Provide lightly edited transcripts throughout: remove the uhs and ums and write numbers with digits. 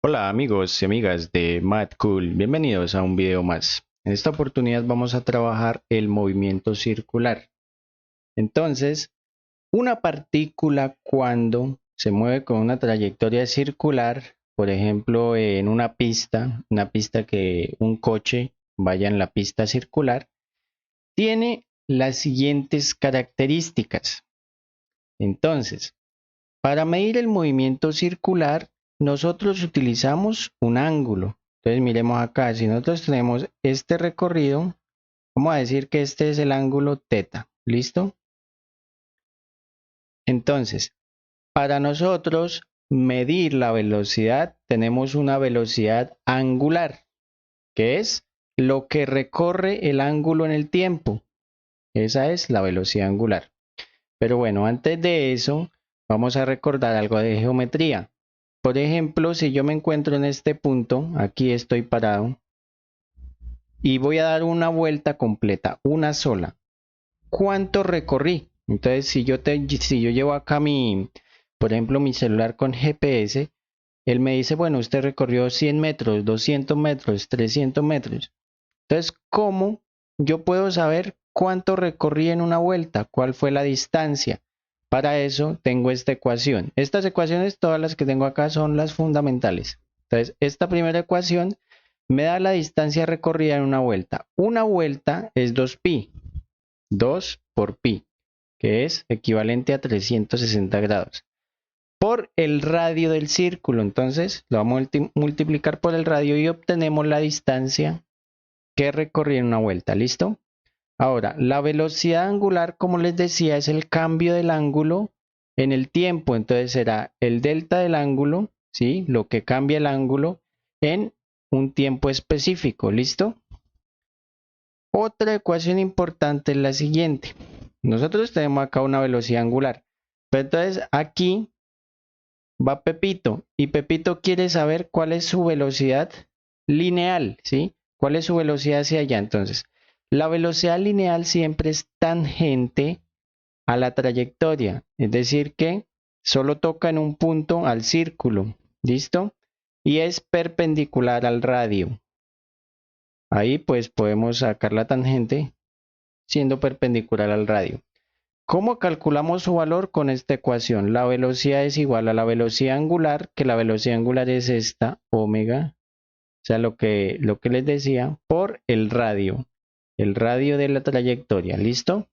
Hola amigos y amigas de Mad Cool, bienvenidos a un video más. En esta oportunidad vamos a trabajar el movimiento circular. Entonces, una partícula cuando se mueve con una trayectoria circular, por ejemplo en una pista que un coche vaya en la pista circular, tiene las siguientes características. Entonces, para medir el movimiento circular, nosotros utilizamos un ángulo. Entonces miremos acá, si nosotros tenemos este recorrido, vamos a decir que este es el ángulo teta. ¿Listo? Entonces, para nosotros medir la velocidad, tenemos una velocidad angular, que es lo que recorre el ángulo en el tiempo. Esa es la velocidad angular. Pero bueno, antes de eso, vamos a recordar algo de geometría. Por ejemplo, si yo me encuentro en este punto, aquí estoy parado, y voy a dar una vuelta completa, una sola. ¿Cuánto recorrí? Entonces, si yo llevo acá por ejemplo, mi celular con GPS, él me dice, bueno, usted recorrió 100 metros, 200 metros, 300 metros. Entonces, ¿cómo yo puedo saber cuánto recorrí en una vuelta? ¿Cuál fue la distancia? Para eso tengo esta ecuación. Estas ecuaciones, todas las que tengo acá, son las fundamentales. Entonces, esta primera ecuación me da la distancia recorrida en una vuelta. Una vuelta es 2pi, 2 por pi, que es equivalente a 360 grados. Por el radio del círculo, entonces lo vamos a multiplicar por el radio y obtenemos la distancia que recorrí en una vuelta. ¿Listo? Ahora, la velocidad angular, como les decía, es el cambio del ángulo en el tiempo. Entonces será el delta del ángulo, ¿sí? Lo que cambia el ángulo en un tiempo específico. ¿Listo? Otra ecuación importante es la siguiente. Nosotros tenemos acá una velocidad angular. Pero entonces aquí va Pepito y Pepito quiere saber cuál es su velocidad lineal, ¿sí? ¿Cuál es su velocidad hacia allá? Entonces, la velocidad lineal siempre es tangente a la trayectoria, es decir que solo toca en un punto al círculo, ¿listo? Y es perpendicular al radio. Ahí pues podemos sacar la tangente siendo perpendicular al radio. ¿Cómo calculamos su valor con esta ecuación? La velocidad es igual a la velocidad angular, que la velocidad angular es esta, omega, o sea, lo que les decía, por el radio de la trayectoria, ¿listo?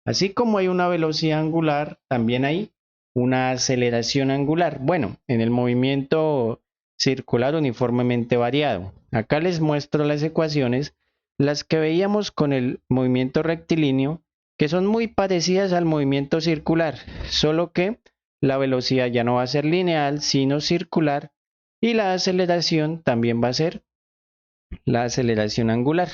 Así como hay una velocidad angular, también hay una aceleración angular. Bueno, en el movimiento circular uniformemente variado. Acá les muestro las ecuaciones, las que veíamos con el movimiento rectilíneo, que son muy parecidas al movimiento circular, solo que la velocidad ya no va a ser lineal, sino circular, y la aceleración también va a ser la aceleración angular.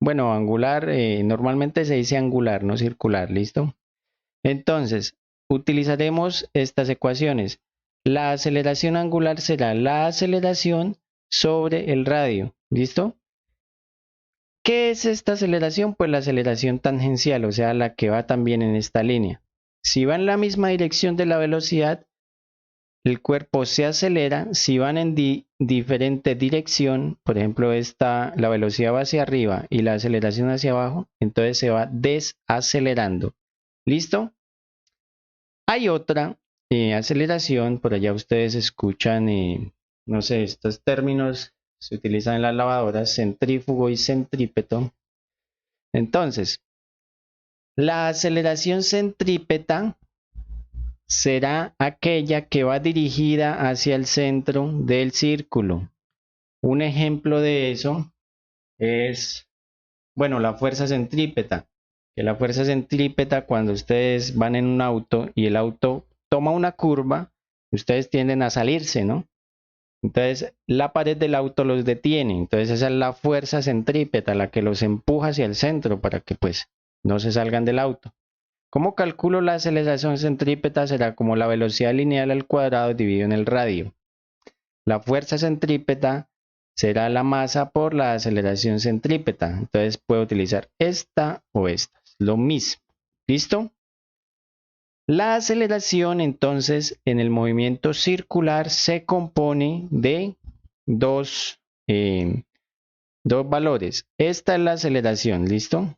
Bueno, angular, normalmente se dice angular, no circular, ¿listo? Entonces, utilizaremos estas ecuaciones. La aceleración angular será la aceleración sobre el radio, ¿listo? ¿Qué es esta aceleración? Pues la aceleración tangencial, o sea, la que va también en esta línea. Si va en la misma dirección de la velocidad, el cuerpo se acelera. Si van en diferente dirección, por ejemplo, la velocidad va hacia arriba y la aceleración hacia abajo, entonces se va desacelerando. ¿Listo? Hay otra aceleración, por allá ustedes escuchan, no sé, estos términos se utilizan en las lavadoras, centrífugo y centrípeto. Entonces, la aceleración centrípeta será aquella que va dirigida hacia el centro del círculo. Un ejemplo de eso es, bueno, la fuerza centrípeta. Que la fuerza centrípeta, cuando ustedes van en un auto y el auto toma una curva, ustedes tienden a salirse, ¿no? Entonces la pared del auto los detiene. Entonces esa es la fuerza centrípeta, la que los empuja hacia el centro para que pues no se salgan del auto. ¿Cómo calculo la aceleración centrípeta? Será como la velocidad lineal al cuadrado dividido en el radio. La fuerza centrípeta será la masa por la aceleración centrípeta. Entonces puedo utilizar esta o esta. Lo mismo. ¿Listo? La aceleración entonces en el movimiento circular se compone de dos valores. Esta es la aceleración, ¿listo?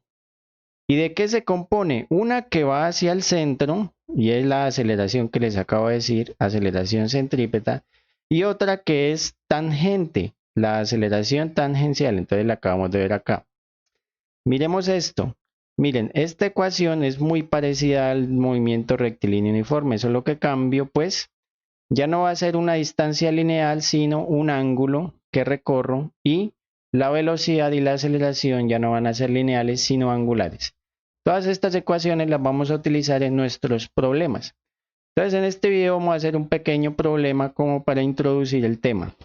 ¿Y de qué se compone? Una que va hacia el centro, y es la aceleración que les acabo de decir, aceleración centrípeta, y otra que es tangente, la aceleración tangencial, entonces la acabamos de ver acá. Miremos esto. Miren, esta ecuación es muy parecida al movimiento rectilíneo uniforme, solo que cambio, pues, ya no va a ser una distancia lineal, sino un ángulo que recorro y la velocidad y la aceleración ya no van a ser lineales, sino angulares. Todas estas ecuaciones las vamos a utilizar en nuestros problemas. Entonces, en este video vamos a hacer un pequeño problema como para introducir el tema.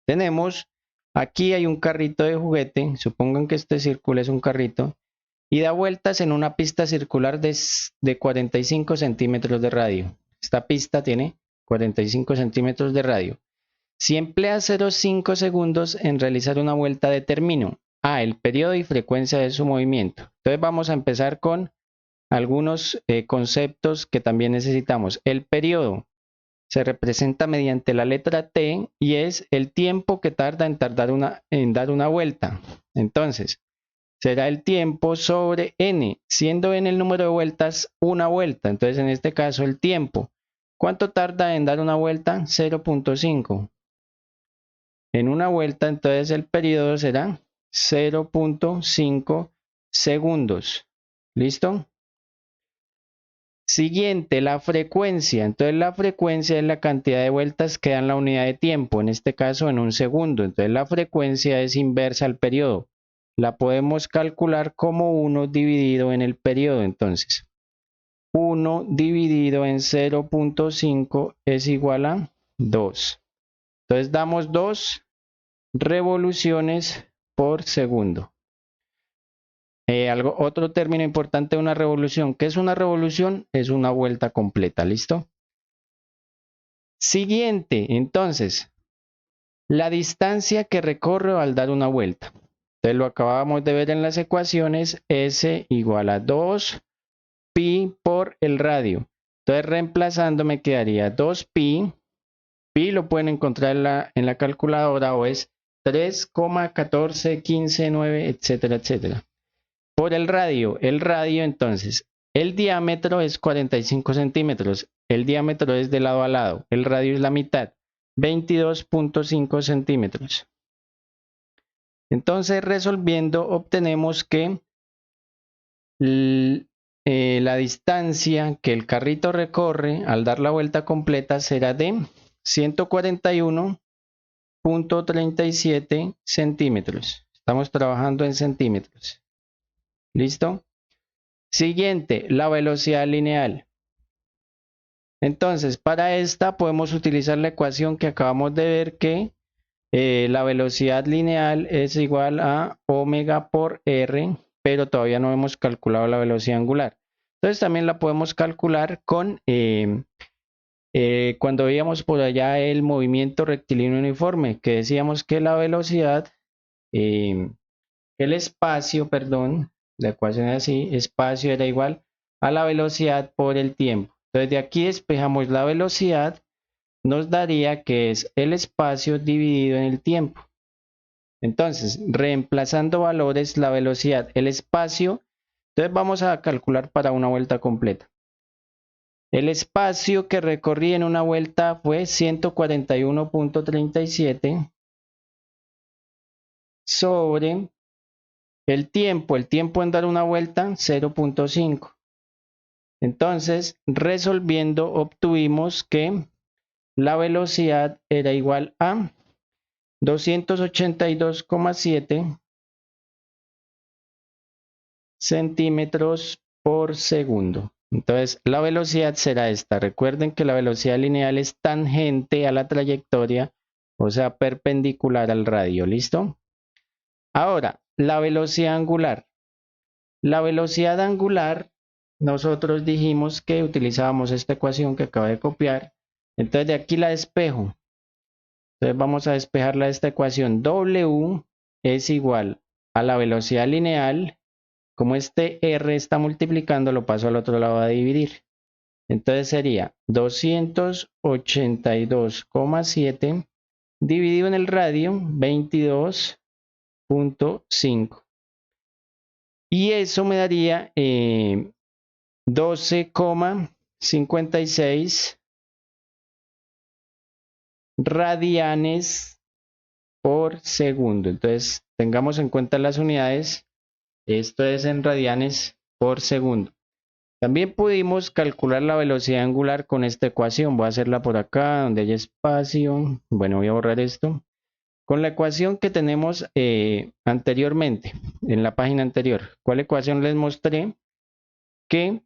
Tenemos, aquí hay un carrito de juguete, supongan que este círculo es un carrito, y da vueltas en una pista circular de 45 centímetros de radio. Esta pista tiene 45 centímetros de radio. Si emplea 0,5 segundos en realizar una vuelta, determino el periodo y frecuencia de su movimiento. Entonces vamos a empezar con algunos conceptos que también necesitamos. El periodo se representa mediante la letra T y es el tiempo que tarda en dar una vuelta. Entonces, será el tiempo sobre n, siendo n el número de vueltas, una vuelta. Entonces, en este caso, el tiempo. ¿Cuánto tarda en dar una vuelta? 0,5. En una vuelta, entonces, el periodo será 0,5 segundos. ¿Listo? Siguiente, la frecuencia. Entonces, la frecuencia es la cantidad de vueltas que dan la unidad de tiempo, en este caso en un segundo. Entonces, la frecuencia es inversa al periodo. La podemos calcular como 1 dividido en el periodo. Entonces, 1 dividido en 0,5 es igual a 2. Entonces, damos 2 revoluciones por segundo. Otro término importante de una revolución. ¿Qué es una revolución? Es una vuelta completa, ¿listo? Siguiente, entonces, la distancia que recorre al dar una vuelta. Entonces lo acabamos de ver en las ecuaciones, S igual a 2 pi por el radio. Entonces reemplazando me quedaría 2 pi, pi lo pueden encontrar en la calculadora o es 3,14159, etcétera, etcétera. Por el radio entonces, el diámetro es 45 centímetros, el diámetro es de lado a lado, el radio es la mitad, 22,5 centímetros. Entonces resolviendo obtenemos que la distancia que el carrito recorre al dar la vuelta completa será de 141,37 centímetros. Estamos trabajando en centímetros. ¿Listo? Siguiente, la velocidad lineal. Entonces, para esta podemos utilizar la ecuación que acabamos de ver que la velocidad lineal es igual a omega por r, pero todavía no hemos calculado la velocidad angular. Entonces también la podemos calcular con cuando veíamos por allá el movimiento rectilíneo uniforme, que decíamos que la velocidad, el espacio, perdón, la ecuación es así, espacio era igual a la velocidad por el tiempo. Entonces de aquí despejamos la velocidad, nos daría que es el espacio dividido en el tiempo. Entonces, reemplazando valores, la velocidad, el espacio, entonces vamos a calcular para una vuelta completa. El espacio que recorrí en una vuelta fue 141,37 sobre el tiempo en dar una vuelta 0,5. Entonces, resolviendo, obtuvimos que la velocidad era igual a 282,7 centímetros por segundo. Entonces, la velocidad será esta. Recuerden que la velocidad lineal es tangente a la trayectoria, o sea, perpendicular al radio. ¿Listo? Ahora, la velocidad angular. La velocidad angular, nosotros dijimos que utilizábamos esta ecuación que acabo de copiar. Entonces, de aquí la despejo. Entonces, vamos a despejarla de esta ecuación. W es igual a la velocidad lineal. Como este R está multiplicando, lo paso al otro lado a dividir. Entonces sería 282,7 dividido en el radio 22.5. Y eso me daría 12,56 radianes por segundo. Entonces, tengamos en cuenta las unidades. Esto es en radianes por segundo. También pudimos calcular la velocidad angular con esta ecuación. Voy a hacerla por acá, donde hay espacio. Bueno, voy a borrar esto. Con la ecuación que tenemos anteriormente, en la página anterior. ¿Cuál ecuación les mostré? Que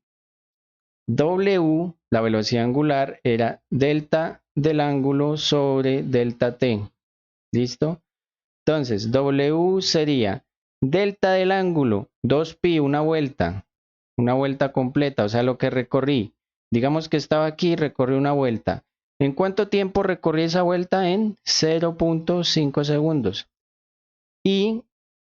W, la velocidad angular, era delta del ángulo sobre delta t. ¿Listo? Entonces, W sería delta del ángulo, 2pi, una vuelta completa, o sea, lo que recorrí. Digamos que estaba aquí, recorrí una vuelta. ¿En cuánto tiempo recorrí esa vuelta? En 0.5 segundos. Y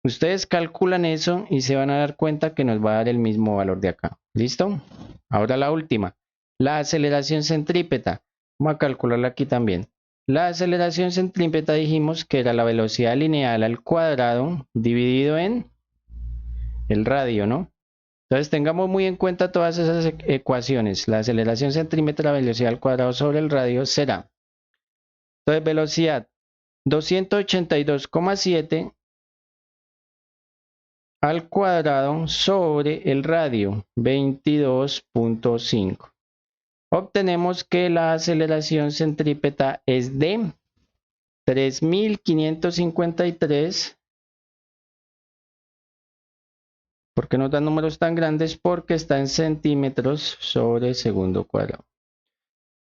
ustedes calculan eso y se van a dar cuenta que nos va a dar el mismo valor de acá. ¿Listo? Ahora la última, la aceleración centrípeta. Vamos a calcularla aquí también. La aceleración centrípeta dijimos que era la velocidad lineal al cuadrado dividido en el radio, ¿no? Entonces tengamos muy en cuenta todas esas ecuaciones. La aceleración centrípeta, la velocidad al cuadrado sobre el radio será. Entonces velocidad 282,7 al cuadrado sobre el radio 22.5. Obtenemos que la aceleración centrípeta es de 3.553. ¿Por qué nos dan números tan grandes? Porque está en centímetros sobre segundo cuadrado.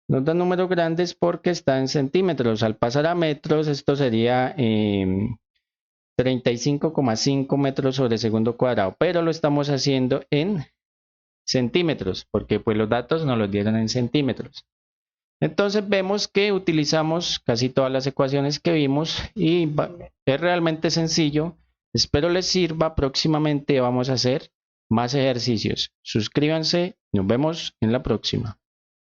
Nos dan números grandes porque está en centímetros. Al pasar a metros, esto sería 35,5 metros sobre segundo cuadrado. Pero lo estamos haciendo en centímetros, porque pues los datos nos los dieron en centímetros. Entonces vemos que utilizamos casi todas las ecuaciones que vimos y es realmente sencillo. Espero les sirva. Próximamente vamos a hacer más ejercicios. Suscríbanse. Nos vemos en la próxima.